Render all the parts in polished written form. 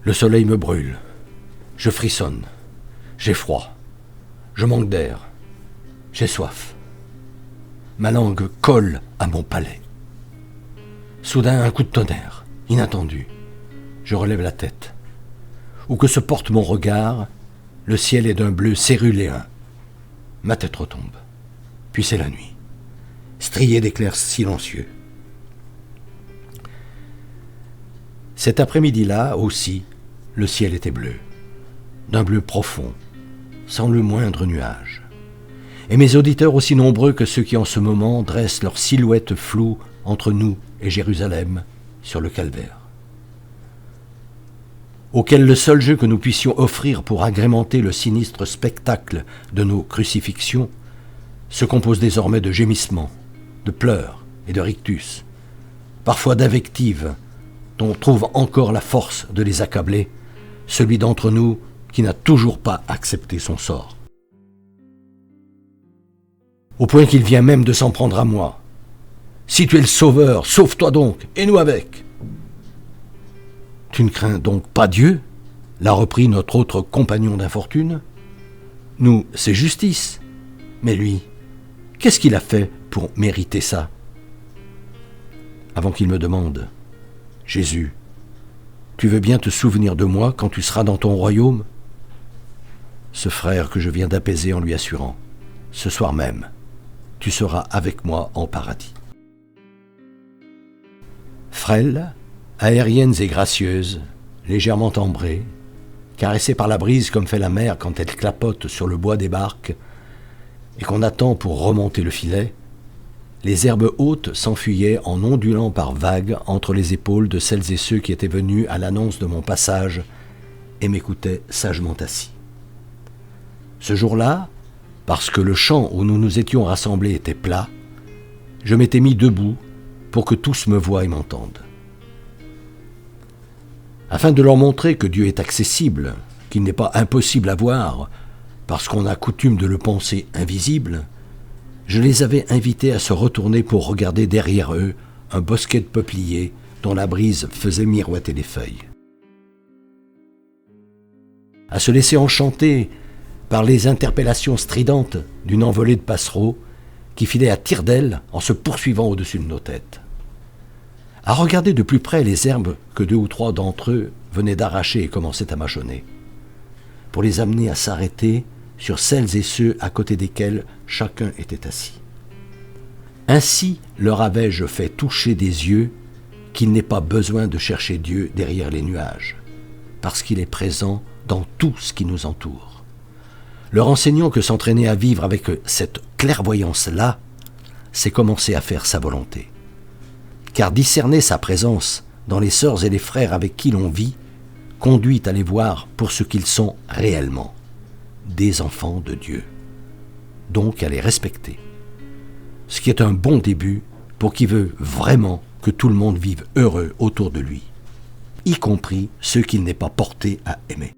Le soleil me brûle. Je frissonne. J'ai froid. Je manque d'air. J'ai soif. Ma langue colle à mon palais. Soudain, un coup de tonnerre, inattendu. Je relève la tête. Où que se porte mon regard, le ciel est d'un bleu céruléen. Ma tête retombe. Puis c'est la nuit, striée d'éclairs silencieux. Cet après-midi-là aussi, le ciel était bleu, d'un bleu profond, sans le moindre nuage. Et mes auditeurs aussi nombreux que ceux qui en ce moment dressent leur silhouette floue entre nous et Jérusalem sur le calvaire. Auquel le seul jeu que nous puissions offrir pour agrémenter le sinistre spectacle de nos crucifixions se compose désormais de gémissements, de pleurs et de rictus, parfois d'invectives dont on trouve encore la force de les accabler, celui d'entre nous qui n'a toujours pas accepté son sort. Au point qu'il vient même de s'en prendre à moi. « Si tu es le sauveur, sauve-toi donc, et nous avec !» « Tu ne crains donc pas Dieu ?» l'a repris notre autre compagnon d'infortune. « Nous, c'est justice. Mais lui, qu'est-ce qu'il a fait pour mériter ça ?» Avant qu'il me demande, « Jésus, tu veux bien te souvenir de moi quand tu seras dans ton royaume ?» Ce frère que je viens d'apaiser en lui assurant, « Ce soir même, tu seras avec moi en paradis. » Frêles, aériennes et gracieuses, légèrement ambrées, caressées par la brise comme fait la mer quand elle clapote sur le bois des barques et qu'on attend pour remonter le filet, les herbes hautes s'enfuyaient en ondulant par vagues entre les épaules de celles et ceux qui étaient venus à l'annonce de mon passage et m'écoutaient sagement assis. Ce jour-là, parce que le champ où nous nous étions rassemblés était plat, je m'étais mis debout pour que tous me voient et m'entendent. Afin de leur montrer que Dieu est accessible, qu'il n'est pas impossible à voir, parce qu'on a coutume de le penser invisible, je les avais invités à se retourner pour regarder derrière eux un bosquet de peupliers dont la brise faisait miroiter les feuilles. À se laisser enchanter par les interpellations stridentes d'une envolée de passereaux qui filait à tire-d'aile en se poursuivant au-dessus de nos têtes. À regarder de plus près les herbes que 2 ou 3 d'entre eux venaient d'arracher et commençaient à mâchonner, pour les amener à s'arrêter sur celles et ceux à côté desquels chacun était assis. Ainsi leur avais-je fait toucher des yeux qu'il n'est pas besoin de chercher Dieu derrière les nuages, parce qu'il est présent dans tout ce qui nous entoure. Leur enseignant que s'entraîner à vivre avec cette clairvoyance-là, c'est commencer à faire sa volonté. Car discerner sa présence dans les sœurs et les frères avec qui l'on vit conduit à les voir pour ce qu'ils sont réellement, des enfants de Dieu. Donc à les respecter. Ce qui est un bon début pour qui veut vraiment que tout le monde vive heureux autour de lui, y compris ceux qu'il n'est pas porté à aimer.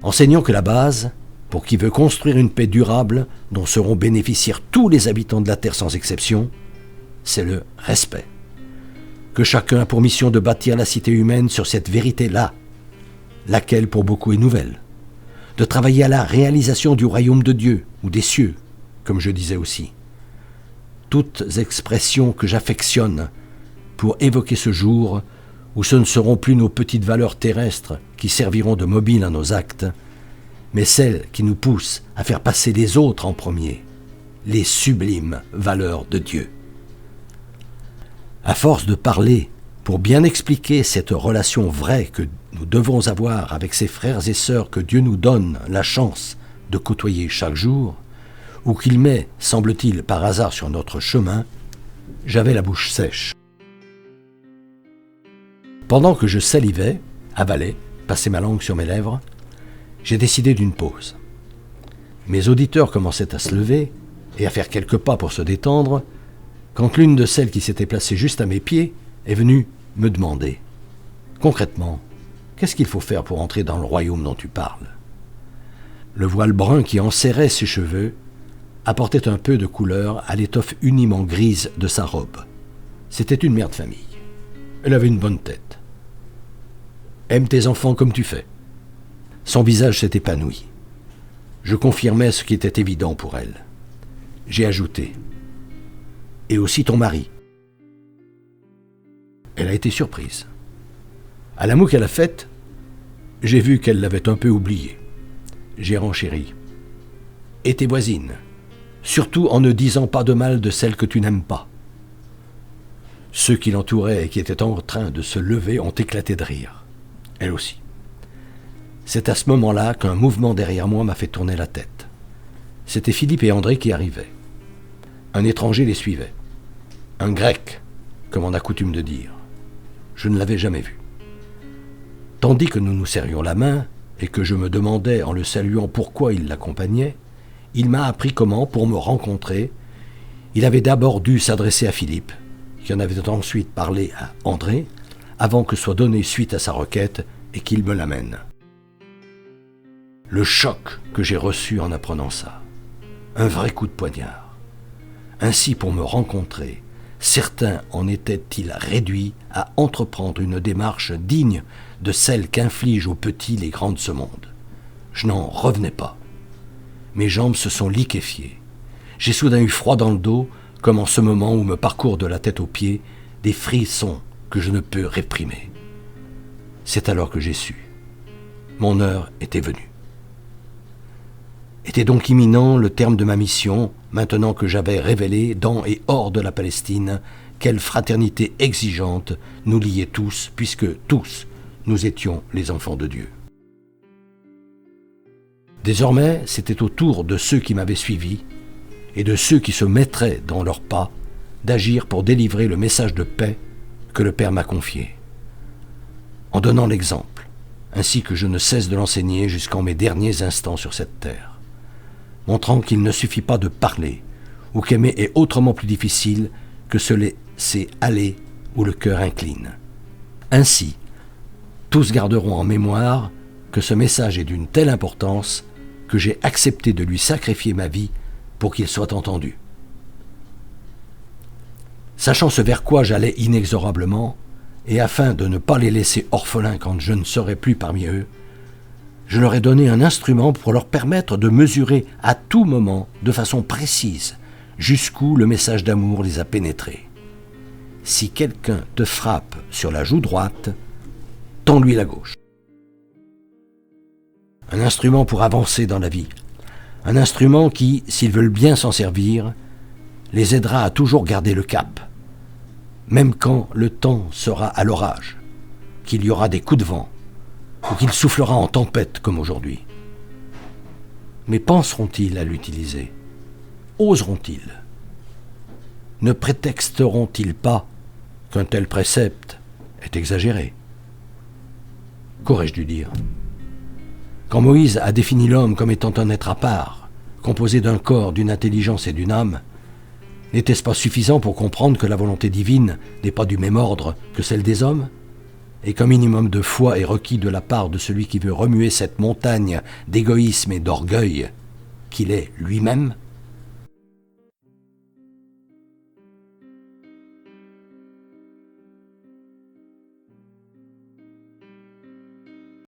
Enseignons que la base, pour qui veut construire une paix durable dont seront bénéficiaires tous les habitants de la terre sans exception, c'est le respect. Que chacun a pour mission de bâtir la cité humaine sur cette vérité-là, laquelle pour beaucoup est nouvelle, de travailler à la réalisation du royaume de Dieu, ou des cieux, comme je disais aussi. Toutes expressions que j'affectionne pour évoquer ce jour où ce ne seront plus nos petites valeurs terrestres qui serviront de mobile à nos actes, mais celles qui nous poussent à faire passer les autres en premier, les sublimes valeurs de Dieu. À force de parler pour bien expliquer cette relation vraie que nous devons avoir avec ces frères et sœurs que Dieu nous donne la chance de côtoyer chaque jour, ou qu'il met, semble-t-il, par hasard sur notre chemin, j'avais la bouche sèche. Pendant que je salivais, avalais, passais ma langue sur mes lèvres, j'ai décidé d'une pause. Mes auditeurs commençaient à se lever et à faire quelques pas pour se détendre, quand l'une de celles qui s'était placée juste à mes pieds est venue me demander « Concrètement, qu'est-ce qu'il faut faire pour entrer dans le royaume dont tu parles ?» Le voile brun qui enserrait ses cheveux apportait un peu de couleur à l'étoffe uniment grise de sa robe. C'était une mère de famille. Elle avait une bonne tête. Aime tes enfants comme tu fais. » Son visage s'est épanoui. Je confirmais ce qui était évident pour elle. J'ai ajouté « Et aussi ton mari. » Elle a été surprise. À la moue qu'elle a faite, j'ai vu qu'elle l'avait un peu oublié. J'ai renchéri. « Et tes voisines, surtout en ne disant pas de mal de celles que tu n'aimes pas. » Ceux qui l'entouraient et qui étaient en train de se lever ont éclaté de rire. Elle aussi. C'est à ce moment-là qu'un mouvement derrière moi m'a fait tourner la tête. C'était Philippe et André qui arrivaient. Un étranger les suivait. Un grec, comme on a coutume de dire. Je ne l'avais jamais vu. Tandis que nous nous serrions la main et que je me demandais en le saluant pourquoi il l'accompagnait, il m'a appris comment, pour me rencontrer, il avait d'abord dû s'adresser à Philippe, qui en avait ensuite parlé à André, avant que soit donné suite à sa requête et qu'il me l'amène. Le choc que j'ai reçu en apprenant ça, un vrai coup de poignard. Ainsi, pour me rencontrer, certains en étaient-ils réduits à entreprendre une démarche digne de celle qu'infligent aux petits les grands de ce monde. Je n'en revenais pas. Mes jambes se sont liquéfiées. J'ai soudain eu froid dans le dos, comme en ce moment où me parcourent de la tête aux pieds des frissons que je ne peux réprimer. C'est alors que j'ai su. Mon heure était venue. Était donc imminent le terme de ma mission, maintenant que j'avais révélé, dans et hors de la Palestine, quelle fraternité exigeante nous liait tous, puisque tous, nous étions les enfants de Dieu. Désormais, c'était au tour de ceux qui m'avaient suivi, et de ceux qui se mettraient dans leurs pas, d'agir pour délivrer le message de paix que le Père m'a confié. En donnant l'exemple, ainsi que je ne cesse de l'enseigner jusqu'en mes derniers instants sur cette terre, montrant qu'il ne suffit pas de parler, ou qu'aimer est autrement plus difficile que se laisser aller où le cœur incline. Ainsi, tous garderont en mémoire que ce message est d'une telle importance que j'ai accepté de lui sacrifier ma vie pour qu'il soit entendu. Sachant ce vers quoi j'allais inexorablement, et afin de ne pas les laisser orphelins quand je ne serai plus parmi eux, je leur ai donné un instrument pour leur permettre de mesurer à tout moment, de façon précise, jusqu'où le message d'amour les a pénétrés. Si quelqu'un te frappe sur la joue droite, tends-lui la gauche. Un instrument pour avancer dans la vie. Un instrument qui, s'ils veulent bien s'en servir, les aidera à toujours garder le cap, même quand le temps sera à l'orage, qu'il y aura des coups de vent, ou qu'il soufflera en tempête comme aujourd'hui. Mais penseront-ils à l'utiliser? Oseront-ils? Ne prétexteront-ils pas qu'un tel précepte est exagéré? Qu'aurais-je dû dire? Quand Moïse a défini l'homme comme étant un être à part, composé d'un corps, d'une intelligence et d'une âme, n'était-ce pas suffisant pour comprendre que la volonté divine n'est pas du même ordre que celle des hommes, et qu'un minimum de foi est requis de la part de celui qui veut remuer cette montagne d'égoïsme et d'orgueil qu'il est lui-même?